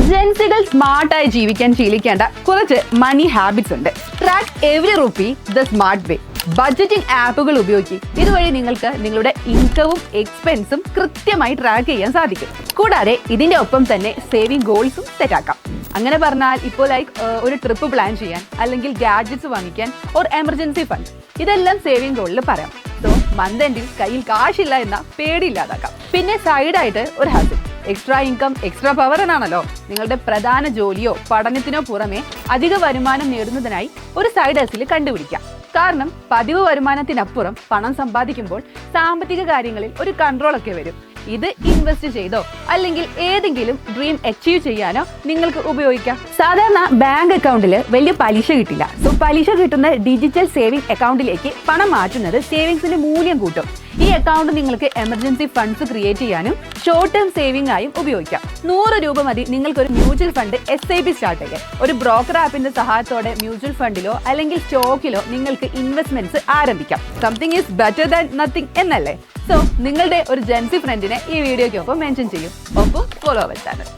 ജെൻസികൾ സ്മാർട്ടായി ജീവിക്കാൻ ശീലിക്കേണ്ട കുറച്ച് മണി ഹാബിറ്റ്സ് ഉണ്ട്. Track every rupee the smart way. Budgeting ആപ്പുകൾ ഉപയോഗിക്കും. ഇതുവഴി നിങ്ങൾക്ക് നിങ്ങളുടെ ഇൻകവും എക്സ്പെൻസും കൃത്യമായി ട്രാക്ക് ചെയ്യാൻ സാധിക്കും. കൂടാതെ ഇതിന്റെ ഒപ്പം തന്നെ സേവിംഗ് ഗോൾസും സെറ്റാക്കാം. അങ്ങനെ പറഞ്ഞാൽ ഇപ്പോൾ ഒരു ട്രിപ്പ് പ്ലാൻ ചെയ്യാൻ, അല്ലെങ്കിൽ ഗാഡ്ജറ്റ്സ് വാങ്ങിക്കാൻ, ഒരു എമർജൻസി ഫണ്ട്, ഇതെല്ലാം സേവിംഗ് ഗോളിൽ പറയാം. സോ മന്ത് എൻഡിൽ കയ്യിൽ കാശില്ല എന്ന പേടിയില്ലാതാക്കാം. പിന്നെ സൈഡായിട്ട് ഒരു habit, extra income extra power എന്നാണല്ലോ. നിങ്ങളുടെ പ്രധാന ജോലിയോ പഠനത്തിനോ പുറമെ അധിക വരുമാനം നേടുന്നതിനായി ഒരു സൈഡ് ഹസിൽ കണ്ടുപിടിക്കാം. കാരണം പതിവ് വരുമാനത്തിനപ്പുറം പണം സമ്പാദിക്കുമ്പോൾ സാമ്പത്തിക കാര്യങ്ങളിൽ ഒരു കൺട്രോളൊക്കെ വരും. ഇത് ഇൻവെസ്റ്റ് ചെയ്തോ അല്ലെങ്കിൽ ഏതെങ്കിലും ഡ്രീം അച്ചീവ് ചെയ്യാനോ നിങ്ങൾക്ക് ഉപയോഗിക്കാം. സാധാരണ ബാങ്ക് അക്കൗണ്ടിൽ വലിയ പലിശ കിട്ടില്ല. സോ പലിശ കിട്ടുന്ന ഡിജിറ്റൽ സേവിംഗ് അക്കൗണ്ടിലേക്ക് പണം മാറ്റുന്നത് സേവിങ്സിന്റെ മൂല്യം കൂട്ടും. ഈ അക്കൗണ്ട് നിങ്ങൾക്ക് എമർജൻസി ഫണ്ട്സ് ക്രിയേറ്റ് ചെയ്യാനും ഷോർട്ട് ടേം സേവിംഗ് ആയും ഉപയോഗിക്കാം. 100 രൂപ മതി നിങ്ങൾക്കൊരു മ്യൂച്വൽ ഫണ്ട് SIP സ്റ്റാർട്ട് ചെയ്യാൻ. ഒരു ബ്രോക്കർ ആപ്പിന്റെ സഹായത്തോടെ മ്യൂച്വൽ ഫണ്ടിലോ അല്ലെങ്കിൽ സ്റ്റോക്കിലോ നിങ്ങൾക്ക് ഇൻവെസ്റ്റ്മെന്റ്സ് ആരംഭിക്കാം. Something is better than nothing എന്നല്ലേ? സോ നിങ്ങളുടെ ഒരു ജെൻസി ഫ്രണ്ടിനെ ഈ വീഡിയോയ്ക്കൊപ്പം മെൻഷൻ ചെയ്യും. ഒപ്പം ഫോളോ അവർ ചാനൽ.